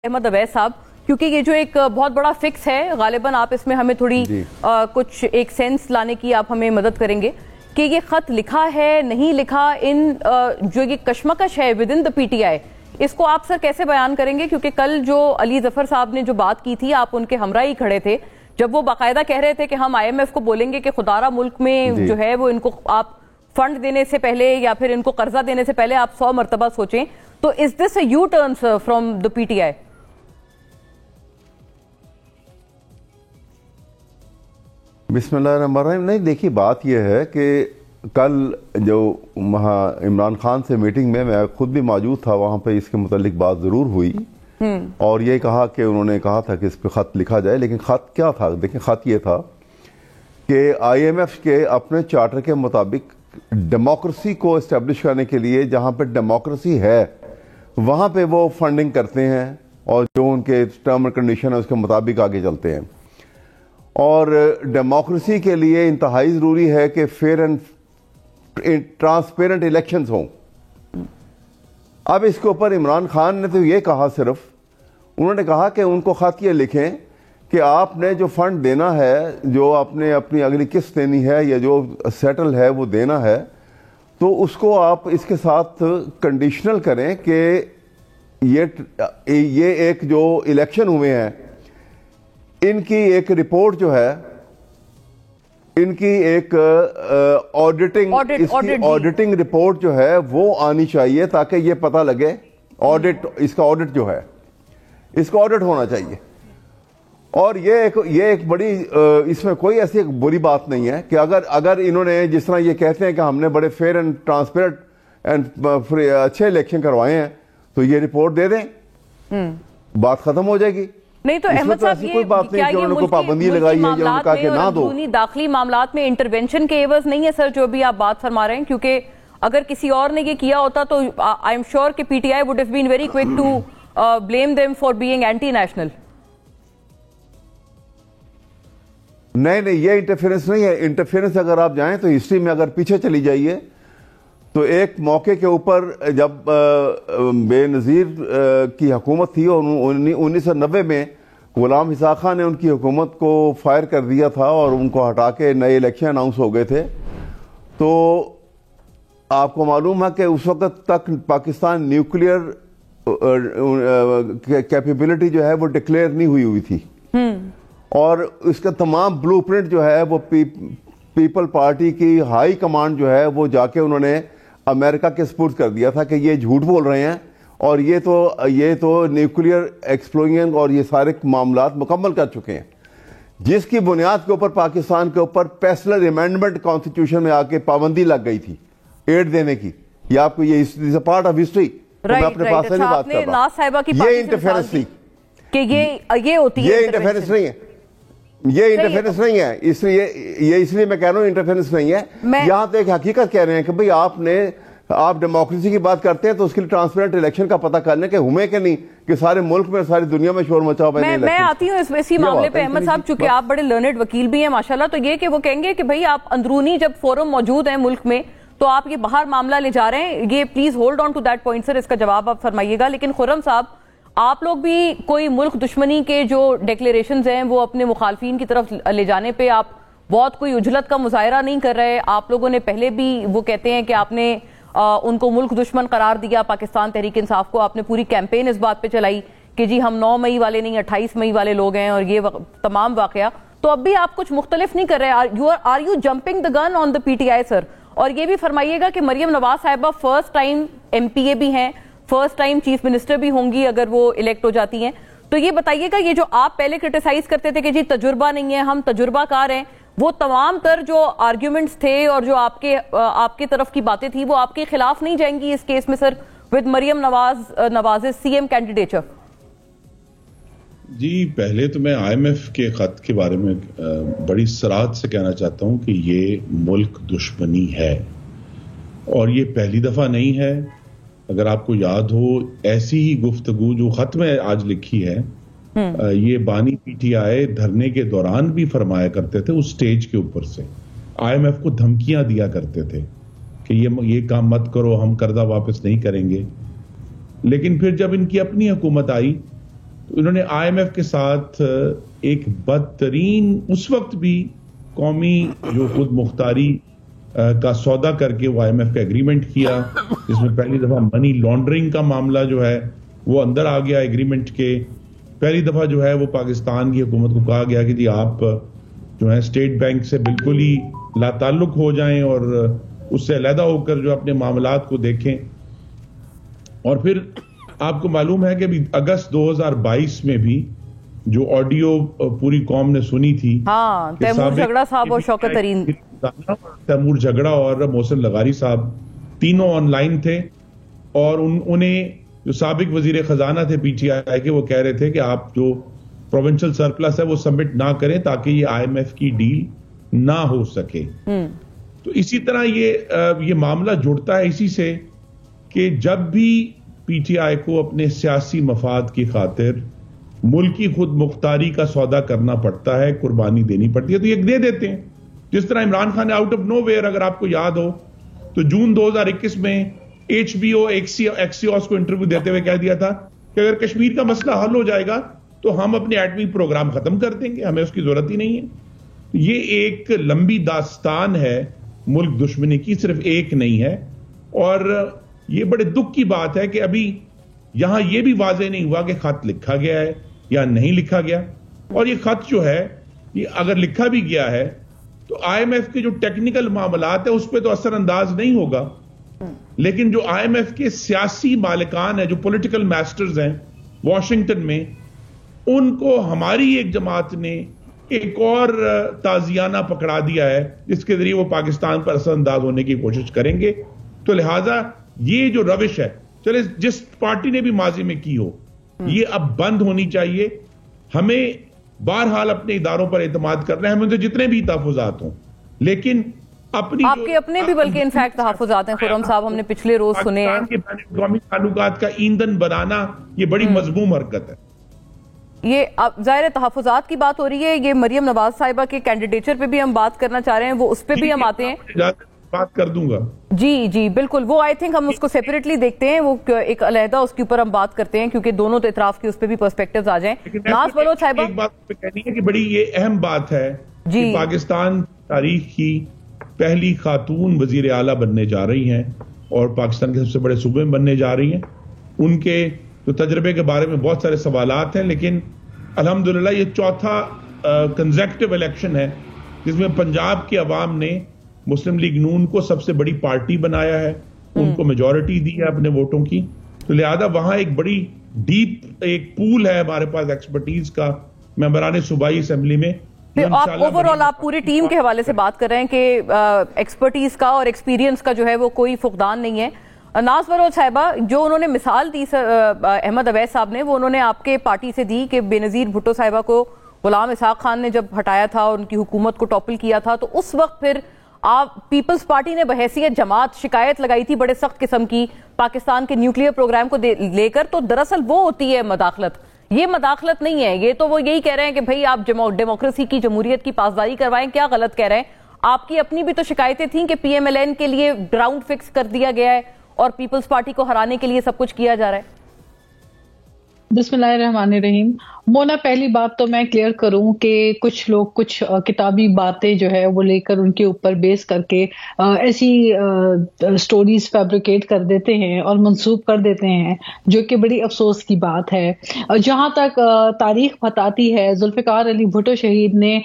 احمد اویس صاحب، کیونکہ یہ جو ایک بہت بڑا فکس ہے، غالباً آپ اس میں ہمیں تھوڑی کچھ ایک سینس لانے کی آپ ہمیں مدد کریں گے کہ یہ خط لکھا ہے نہیں لکھا، ان جو یہ کشمکش ہے with in the P T آئی، اس کو آپ سر کیسے بیان کریں گے؟ کیونکہ کل جو علی ظفر صاحب نے جو بات کی تھی، آپ ان کے ہمراہ ہی کھڑے تھے جب وہ باقاعدہ کہہ رہے تھے کہ ہم آئی ایم ایف کو بولیں گے کہ خدارہ ملک میں جو ہے وہ ان کو آپ فنڈ دینے سے پہلے یا پھر ان کو قرضہ دینے سے پہلے آپ 100 مرتبہ سوچیں. تو is this a U turn sir from the P T I? بسم اللہ الرحمن الرحیم. نہیں دیکھیے، بات یہ ہے کہ کل جو وہاں عمران خان سے میٹنگ میں خود بھی موجود تھا، وہاں پہ اس کے متعلق بات ضرور ہوئی اور یہ کہا کہ انہوں نے کہا تھا کہ اس پہ خط لکھا جائے. لیکن خط کیا تھا؟ دیکھیں، خط یہ تھا کہ آئی ایم ایف کے اپنے چارٹر کے مطابق ڈیموکریسی کو اسٹیبلش کرنے کے لیے جہاں پہ ڈیموکریسی ہے وہاں پہ وہ فنڈنگ کرتے ہیں اور جو ان کے ٹرم اینڈ کنڈیشن ہے اس کے مطابق آگے چلتے ہیں. اور ڈیموکریسی کے لیے انتہائی ضروری ہے کہ فیئر اینڈ ٹرانسپیرنٹ الیکشنز ہوں. اب اس کے اوپر عمران خان نے تو یہ کہا، صرف انہوں نے کہا کہ ان کو خط یہ لکھیں کہ آپ نے جو فنڈ دینا ہے، جو آپ نے اپنی اگلی قسط دینی ہے یا جو سیٹل ہے وہ دینا ہے، تو اس کو آپ اس کے ساتھ کنڈیشنل کریں کہ یہ ایک جو الیکشن ہوئے ہیں ان کی ایک رپورٹ جو ہے، ان کی ایک آڈیٹنگ رپورٹ جو ہے وہ آنی چاہیے تاکہ یہ پتہ لگے اس کا آڈٹ جو ہے، اس کا آڈٹ ہونا چاہیے. اور یہ ایک بڑی اس میں کوئی ایسی بری بات نہیں ہے کہ اگر انہوں نے جس طرح یہ کہتے ہیں کہ ہم نے بڑے فیئر اینڈ ٹرانسپیرنٹ اینڈ اچھے الیکشن کروائے ہیں تو یہ رپورٹ دے دیں، بات ختم ہو جائے گی. نہیں تو احمد صاحب، کوئی بات نہیں کہ انہوں کو پابندی لگائی ہے یا انہوں نے کہا کہ نہ دو. داخلی معاملات میں انٹرونشن کے عوض نہیں ہے سر جو بھی آپ بات فرما رہے ہیں، کیونکہ اگر کسی اور نے یہ کیا ہوتا تو آئی ایم شیور کہ P T I would have been very quick to blame them for being anti national. نہیں، یہ انٹرفیئرنس نہیں ہے. انٹرفیئرنس اگر آپ جائیں تو ہسٹری میں اگر پیچھے چلی جائیے تو ایک موقع کے اوپر جب بے نظیر کی حکومت تھی اور 1990 میں غلام اسحاق خان نے ان کی حکومت کو فائر کر دیا تھا اور ان کو ہٹا کے نئے الیکشن اناؤنس ہو گئے تھے. تو آپ کو معلوم ہے کہ اس وقت تک پاکستان نیوکلیئر کیپیبلٹی جو ہے وہ ڈکلیئر نہیں ہوئی تھی اور اس کا تمام بلو پرنٹ جو ہے وہ پیپل پارٹی کی ہائی کمانڈ جو ہے وہ جا کے انہوں نے امریکہ کے سپرد کر دیا تھا کہ یہ جھوٹ بول رہے ہیں اور یہ تو نیوکلیئر ایکسپلوژن اور یہ سارے معاملات مکمل کر چکے ہیں، جس کی بنیاد کے اوپر پاکستان کے اوپر پیسلر امینڈمنٹ کانسٹیٹیوشن میں آ کے پابندی لگ گئی تھی ایڈ دینے کی. یہ آپ کو یہ پارٹ آف ہسٹری میں اپنے پاس سے نہیں بات کر رہا. یہ انٹرفیئرنس نہیں کہ یہ ہوتی ہے، یہ انٹرفیئرنس نہیں ہے، یہ انٹرفیئرنس نہیں ہے. اس لیے میں کہہ رہا ہوں انٹرفیئرنس نہیں ہے. یہاں تو ایک حقیقت کہہ رہے ہیں کہ بھئی آپ ڈیموکریسی کی بات کرتے ہیں تو اس کے لیے ٹرانسپیرنٹ الیکشن کا پتہ کرنے کے ہوئے کہ نہیں کہ سارے ملک میں ساری دنیا میں شور مچاؤ. میں آتی ہوں اسی معاملے پہ احمد صاحب، چونکہ آپ بڑے لرنڈ وکیل بھی ہیں ماشاءاللہ. تو یہ کہ وہ کہیں گے کہ بھئی آپ اندرونی جب فورم موجود ہیں ملک میں تو آپ یہ باہر معاملہ لے جا رہے ہیں. یہ please hold on to that point sir, اس کا جواب آپ فرمائیے گا. لیکن خرم صاحب، آپ لوگ بھی کوئی ملک دشمنی کے جو ڈیکلیریشنز ہیں وہ اپنے مخالفین کی طرف لے جانے پہ آپ بہت کوئی اجلت کا مظاہرہ نہیں کر رہے. آپ لوگوں نے پہلے بھی وہ کہتے ہیں کہ آپ نے ان کو ملک دشمن قرار دیا، پاکستان تحریک انصاف کو. آپ نے پوری کیمپین اس بات پہ چلائی کہ جی ہم 9 مئی والے نہیں 28 مئی والے لوگ ہیں اور یہ تمام واقعہ. تو اب بھی آپ کچھ مختلف نہیں کر رہے. Are you jumping the gun on the P T I sir? اور یہ بھی فرمائیے گا کہ Maryam Nawaz Sahiba first time M P A بھی ہیں، فرسٹ ٹائم چیف منسٹر بھی ہوں گی اگر وہ الیکٹ ہو جاتی ہیں. تو یہ بتائیے گا، یہ جو آپ پہلے کرٹیسائز کرتے تھے کہ جی تجربہ نہیں ہے، ہم تجربہ کار ہیں، وہ تمام تر جو آرگیومنٹس تھے اور جو آپ کے طرف کی باتیں تھی وہ آپ کے خلاف نہیں جائیں گی اس کیس میں سر with Maryam Nawaz C M کینڈیڈیچر؟ جی، پہلے تو میں آئی ایم ایف کے خط کے بارے میں بڑی صراحت سے کہنا چاہتا ہوں کہ یہ ملک دشمنی ہے اور یہ پہلی دفعہ نہیں ہے. اگر آپ کو یاد ہو، ایسی ہی گفتگو جو خط میں آج لکھی ہے یہ بانی پی ٹی آئی دھرنے کے دوران بھی فرمایا کرتے تھے. اس سٹیج کے اوپر سے آئی ایم ایف کو دھمکیاں دیا کرتے تھے کہ یہ کام مت کرو، ہم قرضہ واپس نہیں کریں گے. لیکن پھر جب ان کی اپنی حکومت آئی انہوں نے IMF کے ساتھ ایک بدترین اس وقت بھی قومی جو خود مختاری کا سودا کر کے وہ IMF کا ایگریمنٹ کیا، جس میں پہلی دفعہ منی لانڈرنگ کا معاملہ جو ہے وہ اندر آ گیا ایگریمنٹ کے. پہلی دفعہ جو ہے وہ پاکستان کی حکومت کو کہا گیا کہ جی آپ جو ہے اسٹیٹ بینک سے بالکل ہی لا تعلق ہو جائیں اور اس سے علیحدہ ہو کر جو اپنے معاملات کو دیکھیں. اور پھر آپ کو معلوم ہے کہ ابھی اگست 2022 میں بھی جو آڈیو پوری قوم نے سنی تھی، تیمور جھگڑا صاحب اور شوکت ترین، تیمور جھگڑا اور محسن لغاری صاحب تینوں آن لائن تھے، اور انہیں جو سابق وزیر خزانہ تھے PTI کے، وہ کہہ رہے تھے کہ آپ جو پروونشل سرپلس ہے وہ سبمٹ نہ کریں تاکہ یہ IMF کی ڈیل نہ ہو سکے. تو اسی طرح یہ معاملہ جڑتا ہے اسی سے کہ جب بھی PTI کو اپنے سیاسی مفاد کی خاطر ملکی خود مختاری کا سودا کرنا پڑتا ہے، قربانی دینی پڑتی ہے، تو یہ دے دیتے ہیں. جس طرح عمران خان نے آؤٹ آف نو ویئر، اگر آپ کو یاد ہو تو جون 2021 میں HBO ایکسیوس کو انٹرویو دیتے ہوئے کہہ دیا تھا کہ اگر کشمیر کا مسئلہ حل ہو جائے گا تو ہم اپنے ایٹمی پروگرام ختم کر دیں گے، ہمیں اس کی ضرورت ہی نہیں ہے. یہ ایک لمبی داستان ہے ملک دشمنی کی، صرف ایک نہیں ہے. اور یہ بڑے دکھ کی بات ہے کہ ابھی یہاں یہ بھی واضح نہیں ہوا کہ خط لکھا گیا ہے یا نہیں لکھا گیا. اور یہ خط جو ہے یہ اگر لکھا بھی گیا ہے تو IMF کے جو ٹیکنیکل معاملات ہیں اس پہ تو اثر انداز نہیں ہوگا، لیکن جو IMF کے سیاسی مالکان ہیں، جو پولیٹیکل ماسٹرز ہیں واشنگٹن میں، ان کو ہماری ایک جماعت نے ایک اور تازیانہ پکڑا دیا ہے جس کے ذریعے وہ پاکستان پر اثر انداز ہونے کی کوشش کریں گے. تو لہٰذا یہ جو روش ہے، چلے جس پارٹی نے بھی ماضی میں کی ہو، یہ اب بند ہونی چاہیے. ہمیں بہرحال اپنے اداروں پر اعتماد کرنا ہے، ہمیں تو جتنے بھی تحفظات ہوں، لیکن آپ کے اپنے بھی بلکہ انفیکٹ تحفظات ہیں خرم صاحب، ہم نے پچھلے روز سنے ہیں. بین الاقوامی تعلقات کا ایندھن بنانا یہ بڑی مذموم حرکت ہے. یہ ظاہر تحفظات کی بات ہو رہی ہے، یہ مریم نواز صاحبہ کے کینڈیڈیچر پہ بھی ہم بات کرنا چاہ رہے ہیں، وہ اس پہ بھی ہم آتے ہیں، بات کر دوں گا. جی بالکل. وہ آئی تھنک ہم اس کو سیپریٹلی دیکھتے ہیں، وہ ایک علیحدہ اس کے اوپر ہم بات کرتے ہیں کیونکہ دونوں تو اطراف کی اس پہ بھی پرسپیکٹیوز آ جائیں. ناز بلوچ صاحبہ، ایک بات کہنی ہے کہ بڑی یہ اہم بات ہے کہ پاکستان تاریخ کی پہلی خاتون وزیر اعلیٰ بننے جا رہی ہیں اور پاکستان کے سب سے بڑے صوبے میں بننے جا رہی ہیں. ان کے جو تجربے کے بارے میں بہت سارے سوالات ہیں، لیکن الحمدللہ یہ چوتھا کنزیکٹیو الیکشن ہے جس میں پنجاب کی عوام نے مسلم لیگ نون کو سب سے بڑی پارٹی بنایا ہے، ان کو میجورٹی دی ہے اپنے ووٹوں کی. تو لہذا وہاں ایک بڑی ڈیپ ایک پول ہے ہمارے پاس ایکسپرٹیز کا ممبران صوبائی اسمبلی میں. آپ اوورآل آپ پوری ٹیم کے حوالے سے بات کر رہے ہیں کہ ایکسپرٹیز کا اور ایکسپیرینس کا جو ہے وہ کوئی فقدان نہیں ہے. ناز بلوچ صاحبہ، جو انہوں نے مثال دی احمد اویس صاحب نے، وہ انہوں نے آپ کے پارٹی سے دی کہ بے نظیر بھٹو صاحبہ کو غلام اسحاق خان نے جب ہٹایا تھا اور ان کی حکومت کو ٹاپل کیا تھا تو اس وقت پھر آپ پیپلز پارٹی نے بحیثیت جماعت شکایت لگائی تھی بڑے سخت قسم کی پاکستان کے نیوکلیئر پروگرام کو لے کر. تو دراصل وہ ہوتی ہے مداخلت، یہ مداخلت نہیں ہے. یہ تو وہ یہی کہہ رہے ہیں کہ بھئی آپ ڈیموکریسی کی، جمہوریت کی پاسداری کروائیں. کیا غلط کہہ رہے ہیں؟ آپ کی اپنی بھی تو شکایتیں تھیں کہ PMLN کے لیے گراؤنڈ فکس کر دیا گیا ہے اور پیپلز پارٹی کو ہرانے کے لیے سب کچھ کیا جا رہا ہے. بسم اللہ الرحمن الرحیم. مونا، پہلی بات تو میں کلیئر کروں کہ کچھ لوگ کچھ کتابی باتیں جو ہے وہ لے کر ان کے اوپر بیس کر کے ایسی سٹوریز فیبریکیٹ کر دیتے ہیں اور منسوب کر دیتے ہیں، جو کہ بڑی افسوس کی بات ہے. جہاں تک تاریخ بتاتی ہے، ذوالفقار علی بھٹو شہید نے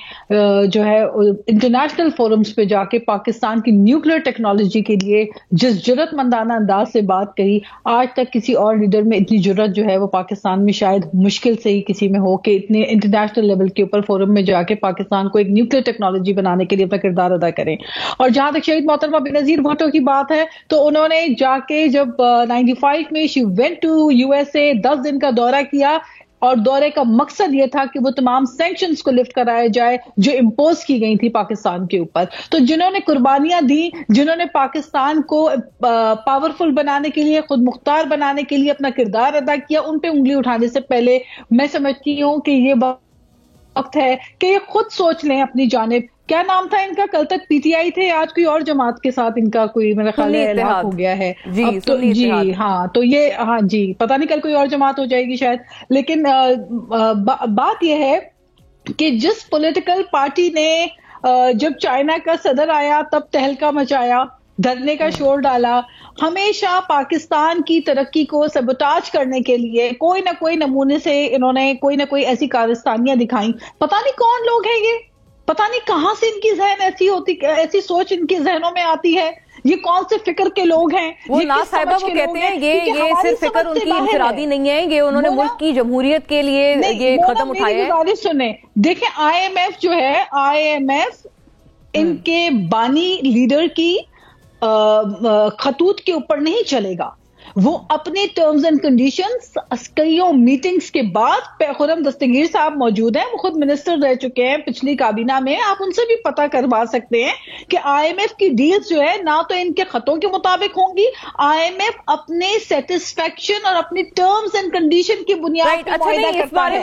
جو ہے انٹرنیشنل فورمز پہ جا کے پاکستان کی نیوکلیئر ٹیکنالوجی کے لیے جس جرأت مندانہ انداز سے بات کہی، آج تک کسی اور لیڈر میں اتنی جرأت جو ہے وہ پاکستان میں شاید مشکل سے ہی کسی میں ہو کہ اتنے انٹرنیشنل لیول کے اوپر فورم میں جا کے پاکستان کو ایک نیوکلیئر ٹیکنالوجی بنانے کے لیے اپنا کردار ادا کریں. اور جہاں تک شہید محترمہ بے نظیر بھٹو کی بات ہے تو انہوں نے جا کے جب 95 میں شی وینٹ ٹو USA 10 دن کا دورہ کیا اور دورے کا مقصد یہ تھا کہ وہ تمام سینکشنز کو لفٹ کرایا جائے جو امپوز کی گئی تھی پاکستان کے اوپر. تو جنہوں نے قربانیاں دی، جنہوں نے پاکستان کو پاورفل بنانے کے لیے، خود مختار بنانے کے لیے اپنا کردار ادا کیا، ان پہ انگلی اٹھانے سے پہلے میں سمجھتی ہوں کہ یہ وقت ہے کہ یہ خود سوچ لیں اپنی جانب کیا نام تھا ان کا؟ کل تک پی ٹی آئی تھے، آج کوئی اور جماعت کے ساتھ ان کا کوئی میرا خیال ہے الحاق ہو گیا ہے جی ہاں، تو یہ ہاں جی پتہ نہیں کل کوئی اور جماعت ہو جائے گی شاید. لیکن بات یہ ہے کہ جس پولیٹیکل پارٹی نے جب چائنا کا صدر آیا تب تہلکہ مچایا، دھرنے کا شور ڈالا، ہمیشہ پاکستان کی ترقی کو سبوٹاج کرنے کے لیے کوئی نہ کوئی نمونے سے انہوں نے کوئی نہ کوئی ایسی کارستانیاں دکھائیں. پتہ نہیں کون لوگ ہیں یہ، پتہ نہیں کہاں سے ان کی ذہن ایسی سوچ ان کی ذہنوں میں آتی ہے. یہ کون سے فکر کے لوگ ہیں؟ وہ نا صاحبہ وہ کہتے ہیں یہ صرف فکر ان کی انفرادی نہیں ہے، یہ انہوں نے ملک کی جمہوریت کے لیے یہ قدم اٹھایا ہے. سنیں دیکھیں آئی ایم ایف جو ہے، آئی ایم ایف ان کے بانی لیڈر کی خطوط کے اوپر نہیں چلے گا. وہ اپنے ٹرمز اینڈ کنڈیشنز کئیوں میٹنگز کے بعد، خرم دستگیر صاحب موجود ہیں، وہ خود منسٹر رہ چکے ہیں پچھلی کابینہ میں، آپ ان سے بھی پتہ کروا سکتے ہیں کہ آئی ایم ایف کی ڈیلز جو ہے نہ تو ان کے خطوں کے مطابق ہوں گی، آئی ایم ایف اپنے سیٹسفیکشن اور اپنی ٹرمز اینڈ کنڈیشن کی بنیاد پر معاہدہ کرتا ہے.